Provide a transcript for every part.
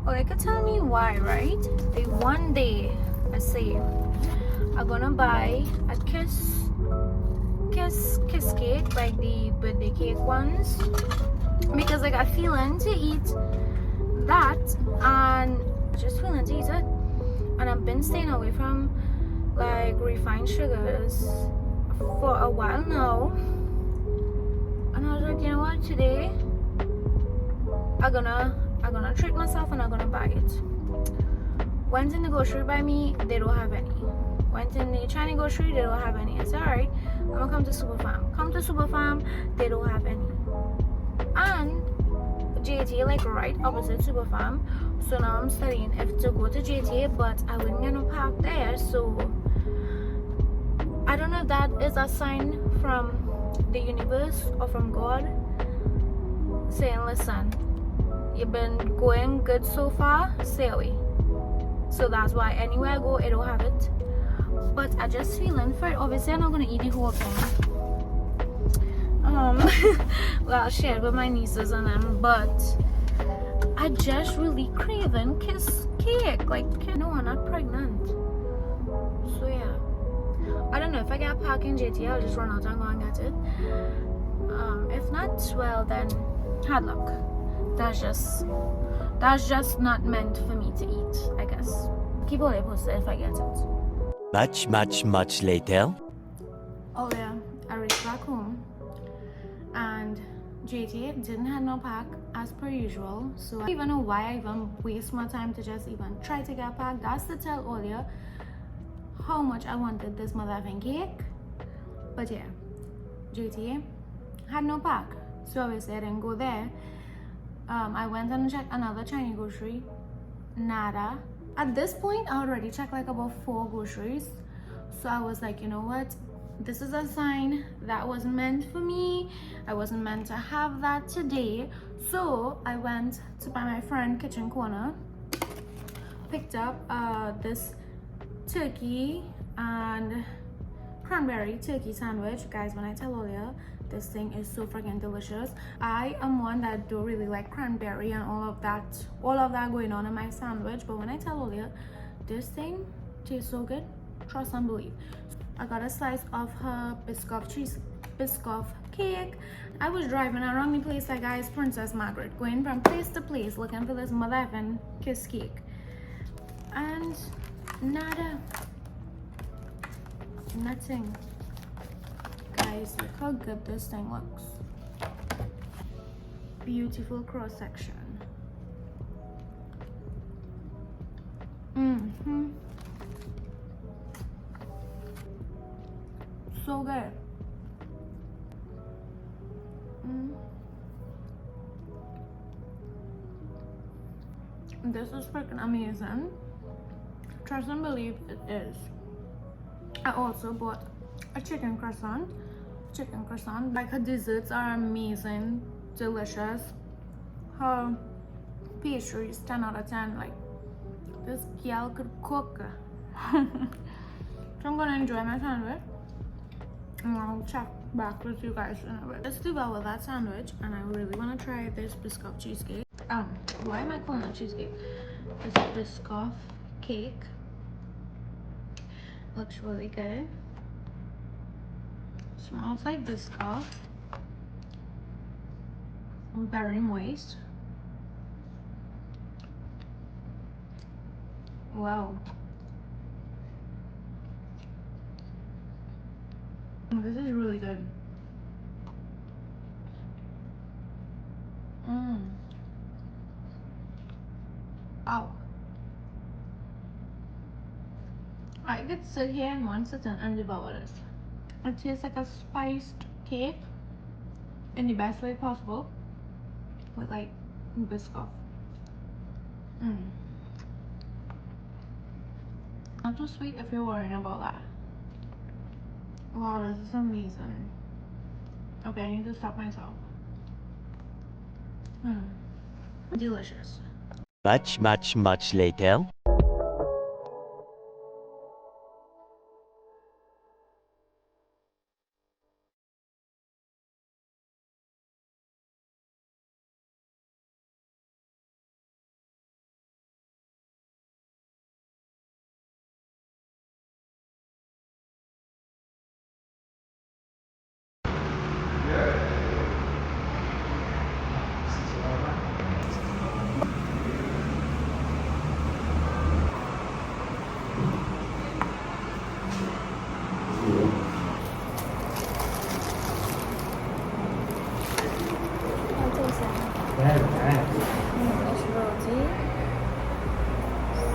Well, you could tell me why, right? The one day I say I'm gonna buy a kiss cake, like the birthday cake ones, because I got feeling to eat that, and just feeling to eat it. And I've been staying away from like refined sugars for a while now, and I was like, you know what, today I'm gonna treat myself and I'm gonna buy it. Went in the grocery by me, they don't have any. Went in the Chinese grocery, they don't have any. I said, alright, I'm gonna come to Super Farm. Come to Super Farm, they don't have any. And JTA, like right opposite Super Farm. So now I'm studying if to go to JTA, but I wouldn't get no park there. So I don't know if that is a sign from the universe or from God saying, listen, you've been going good so far, stay away. So that's why anywhere I go, I don't have it. But I just feeling for it. Obviously, I'm not gonna eat the whole thing. Well, I'll share it with my nieces and them. But I just really craving kiss cake. Like, no, I'm not pregnant. So yeah, I don't know if I get a pack in JT, I'll just run out and go and get it. If not, well then, hard luck. That's just not meant for me to eat, I guess. Keep all posted if I get it. Much later. Oh yeah, I reached back home and JT didn't have no pack as per usual. So I don't even know why I even waste my time to just even try to get a pack. That's to tell all you how much I wanted this motherfucking cake. But yeah, JT had no pack. So obviously I didn't go there. I went and checked another Chinese grocery. Nada. At this point, I already checked like about 4 groceries. So I was like, you know what? This is a sign that wasn't meant for me. I wasn't meant to have that today. So I went to buy my friend Kitchen Corner. Picked up this turkey and cranberry turkey sandwich. Guys, when I tell all you, this thing is so freaking delicious. I am one that don't really like cranberry and all of that going on in my sandwich, but when I tell all you, this thing tastes so good, trust and believe. I got a slice of her Biscoff cake. I was driving around the place like guys, Princess Margaret, going from place to place looking for this motherfucking kiss cake, and nada, nothing. Guys, look how good this thing looks. Beautiful cross section. So good. This is freaking amazing. Trust and believe it is. I also bought a chicken croissant. Like her desserts are amazing, delicious. Her pastries 10 out of 10. Like, this gal could cook. So I'm gonna enjoy my sandwich and I'll check back with you guys in a bit. Let's do well with that sandwich, and I really want to try this Biscoff cheesecake. Why am I calling it cheesecake? This Biscoff cake looks really good. Smells like Biscoff. Very moist. Wow. This is really good. Wow. I could sit here and one sit and devour this. It tastes like a spiced cake in the best way possible with like Biscoff. Not too sweet if you're worrying about that. Wow, this is amazing. Okay, I need to stop myself. Delicious. Much later.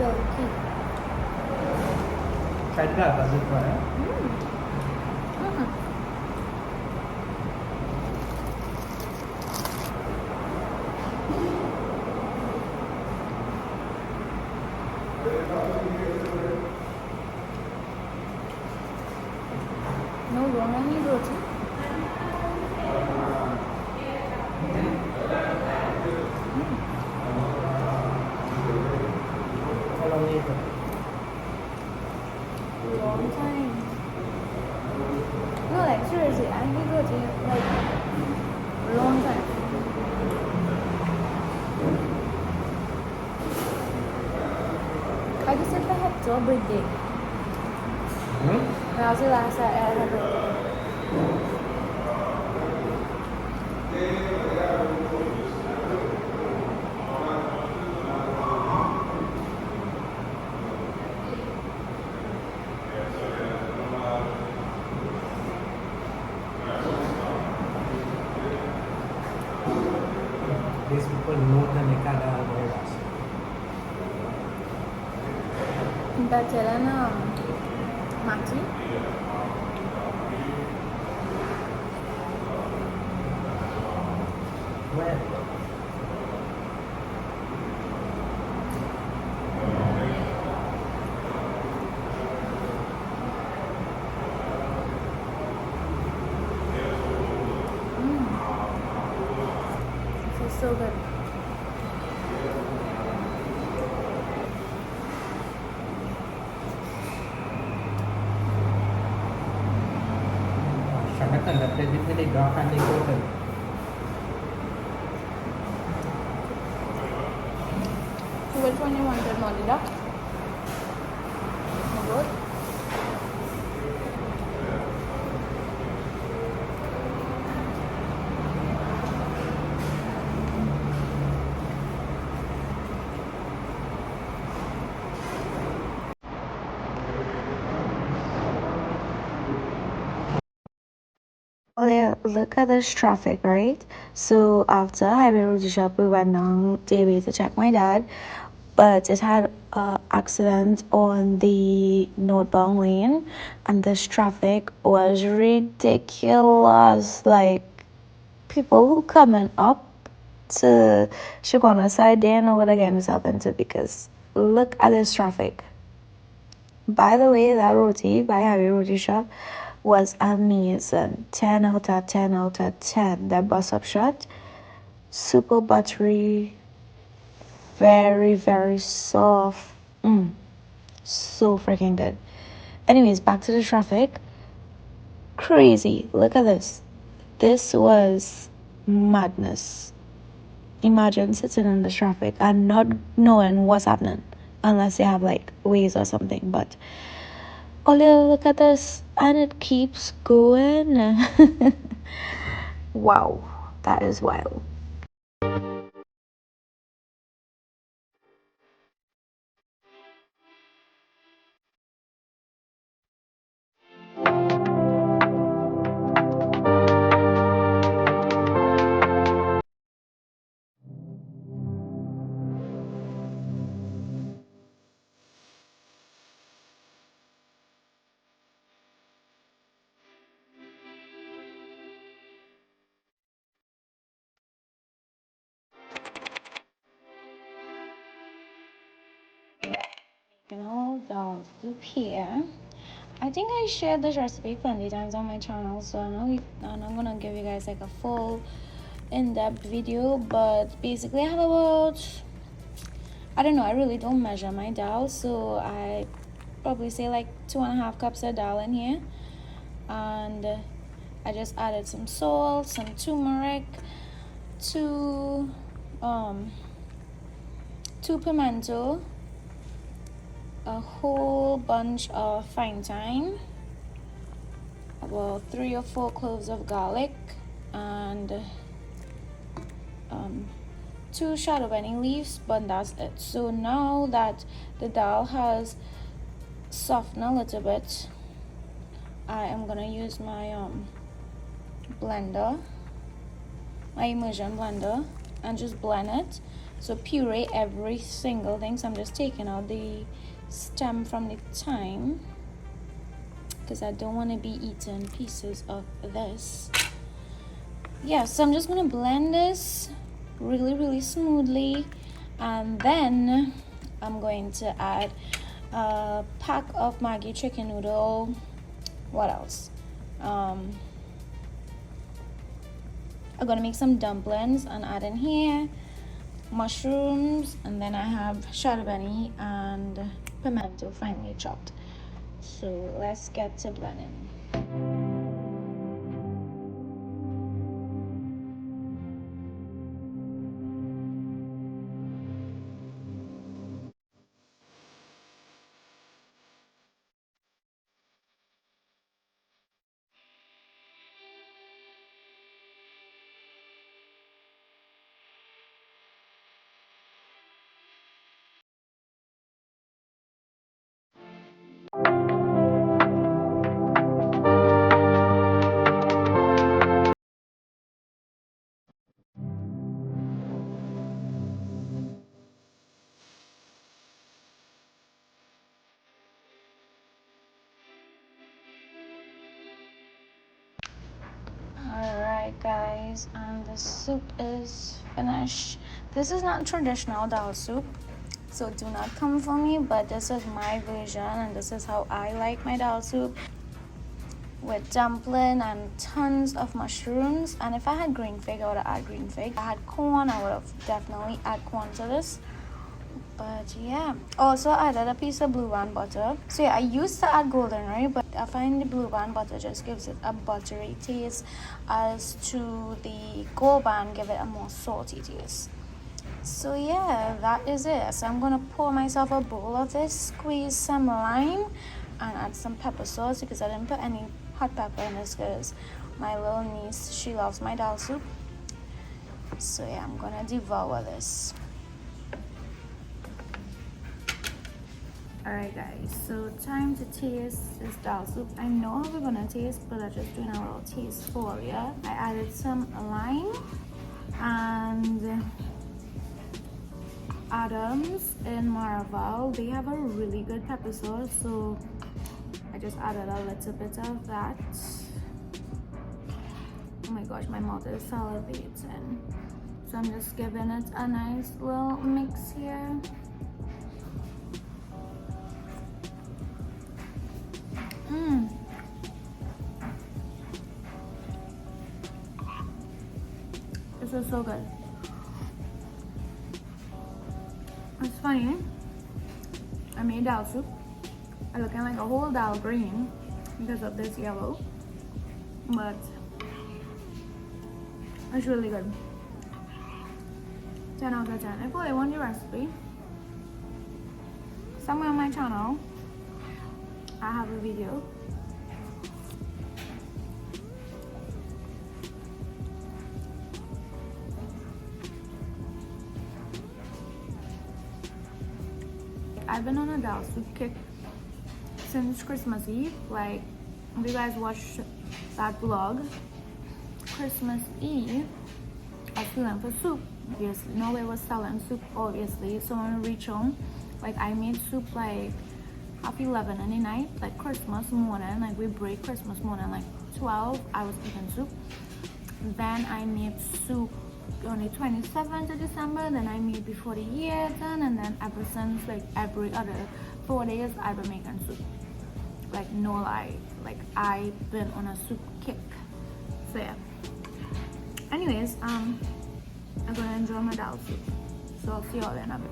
silky. Try the dhal, does it fry? No, you don't need roti. How long is it? Long time. No, like seriously, I need roti like long time. I just said I had a birthday. That was the last I had a birthday. These people know the Nika dhal very well. Better than Mati. Where? This is so good. Shanakan, the plate is very dark and important. Which one you wanted, Molida? Good. Oh yeah, look at this traffic, right? So after Highway Roti Shop, we went down Dairy to check my dad, but it had a accident on the northbound lane, and this traffic was ridiculous. Like people who coming up to Shikona side, they know what again is happening to because look at this traffic. By the way, that roti by Harry Roti Shop was amazing. 10 out of 10 out of 10. That bus up shot, super buttery, very, very soft. So freaking good. Anyways, back to the traffic. Crazy. Look at this. This was madness. Imagine sitting in the traffic and not knowing what's happening unless you have like ways or something. But oh, look at this, and it keeps going. Wow, that is wild. Dolls up here. I think I shared this recipe plenty times on my channel, so I'm not gonna give you guys like a full in-depth video, but basically I have about, I don't know, I really don't measure my dal, so I probably say like 2.5 cups of dal in here, and I just added some salt, some turmeric, two pimento, a whole bunch of fine thyme, about 3 or 4 cloves of garlic, and 2 shadow bunny leaves, but that's it. So now that the dal has softened a little bit, I am gonna use my blender, my immersion blender, and just blend it. So puree every single thing. So I'm just taking out the stem from the thyme because I don't want to be eating pieces of this. Yeah, so I'm just gonna blend this really smoothly, and then I'm going to add a pack of Maggi chicken noodle. What else? I'm gonna make some dumplings and add in here mushrooms, and then I have shadabani and pimento finely chopped. So let's get to blending. Alright guys, and the soup is finished. This is not traditional dal soup, so do not come for me, but this is my version and this is how I like my dal soup, with dumpling and tons of mushrooms. And if I had green fig, I would have added green fig. If I had corn, I would have definitely added corn to this. But yeah, also I added a piece of blue band butter. So yeah, I used to add golden, right? But I find the blue band butter just gives it a buttery taste, as to the gold band give it a more salty taste. So yeah, that is it. So I'm gonna pour myself a bowl of this, squeeze some lime, and add some pepper sauce, because I didn't put any hot pepper in this because my little niece, she loves my dal soup. So yeah, I'm gonna devour this. Alright guys, so time to taste this dal soup. I know how we're gonna taste, but I'm just doing a little taste for you. I added some lime and Adams in Maraval. They have a really good pepper sauce, so I just added a little bit of that. Oh my gosh, my mouth is salivating. So I'm just giving it a nice little mix here. This is so good. It's funny, I made dal soup. I looking like a whole dal green because of this yellow, but it's really good. 10 out of 10. If you want the recipe, somewhere on my channel I have a video. I've been on a dal soup kick since Christmas Eve. Like, if you guys watched that vlog, Christmas Eve, I was feeling for soup. Obviously, nobody was selling soup, obviously. So when we reach home, like, I made soup like half 11 in the night, like Christmas morning. Like, we break Christmas morning, like 12, I was eating soup. Then I made soup on the 27th of December, then I made before the year done, and then ever since, like every other 4 days, I've been making soup. Like, no lie, like I've been on a soup kick. So yeah. Anyways, I'm gonna enjoy my dal soup. So I'll see y'all in a bit.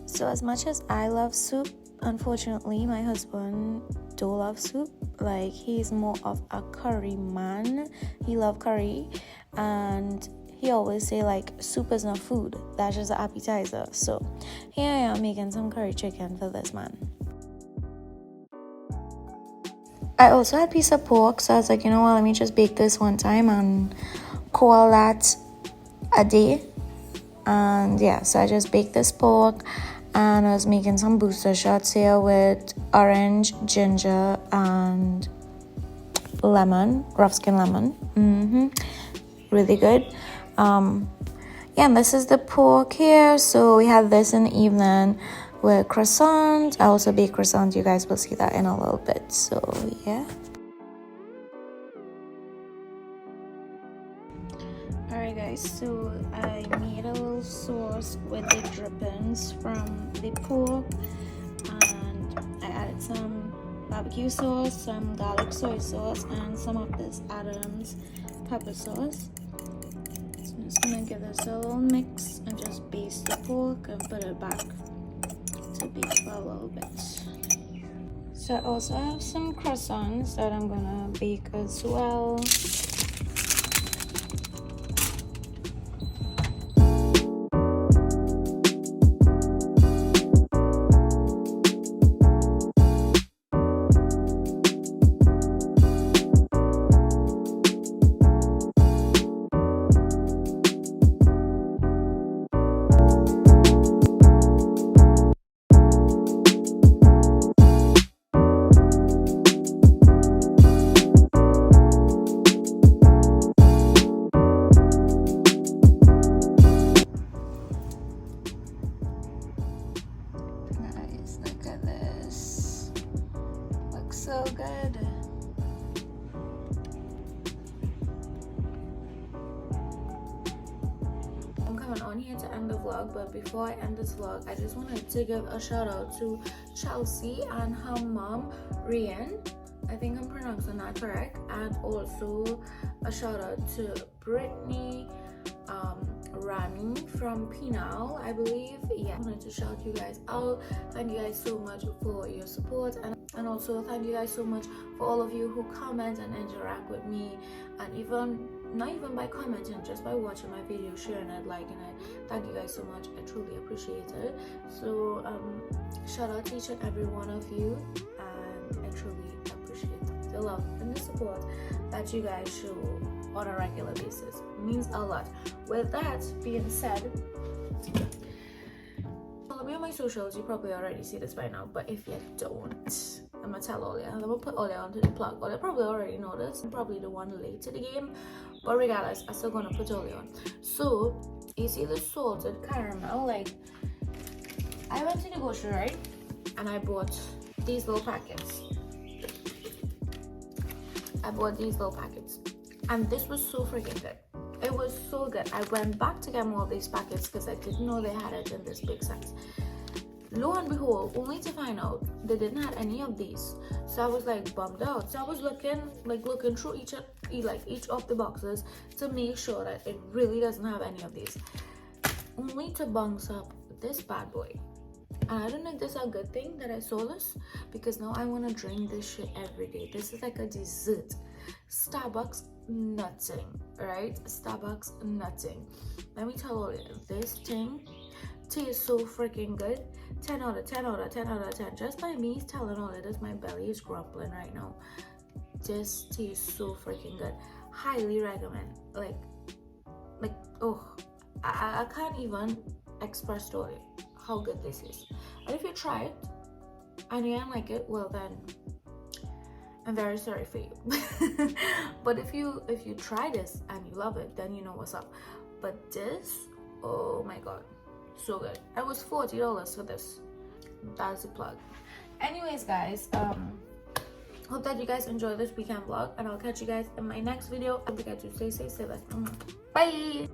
So as much as I love soup, unfortunately my husband don't love soup. Like, he's more of a curry man. He loves curry, and he always say like soup is not food, that's just an appetizer. So here I am making some curry chicken for this man. I also had a piece of pork, so I was like, you know what, let me just bake this one time and call that a day. And yeah, so I just baked this pork, and I was making some booster shots here with orange, ginger, and lemon, rough skin lemon. Really good. yeah, and this is the pork here. So we had this in the evening with croissant. I also bake croissant. You guys will see that in a little bit. So yeah. Alright guys, so I made a little sauce with the drippings from the pork, and I added some barbecue sauce, some garlic soy sauce, and some of this errands pepper sauce. So I'm just gonna give this a little mix and just baste the pork and put it back to bake for a little bit. So I also have some croissants that I'm gonna bake as well. So good. I'm coming on here to end the vlog, but before I end this vlog, I just wanted to give a shout out to Chelsea and her mom Rian. I think I'm pronouncing that correct. And also a shout out to Brittany, Rani from Pinal, I believe. Yeah, I wanted to shout you guys out. Thank you guys so much for your support, and also thank you guys so much for all of you who comment and interact with me, and even not even by commenting, just by watching my video, sharing it, liking it. Thank you guys so much. I truly appreciate it. So shout out to each and every one of you, and I truly appreciate the love and the support that you guys show on a regular basis. It means a lot. With that being said, follow me on my socials. You probably already see this by now, but if you don't, I'm gonna tell Olia. I'm gonna put Olia onto the plug. Olia probably already know this. I'm probably the one late to the game, but regardless, I'm still gonna put Olia on. So you see the salted caramel? Like, I went to the grocery, right, and I bought these little packets. And this was so freaking good. It was so good. I went back to get more of these packets because I didn't know they had it in this big size. Lo and behold, only to find out they didn't have any of these. So I was like bummed out. So I was looking through each of the boxes to make sure that it really doesn't have any of these. Only to bounce up this bad boy. And I don't think this is a good thing that I saw this, because now I want to drink this shit every day. This is like a dessert. Starbucks nutting, right? Starbucks nutting. Let me tell you, this thing tastes so freaking good. 10 out of 10 out of 10 out of 10. Just by me telling all of this, my belly is grumbling right now. This tastes so freaking good. Highly recommend. Like oh, I can't even express to you how good this is. And if you try it and you don't like it, well then I'm very sorry for you. But if you try this and you love it, then you know what's up. But this, oh my god, so good. It was $40 for this. That's the plug. Anyways guys, hope that you guys enjoy this weekend vlog, and I'll catch you guys in my next video. Don't forget to stay safe. Bye.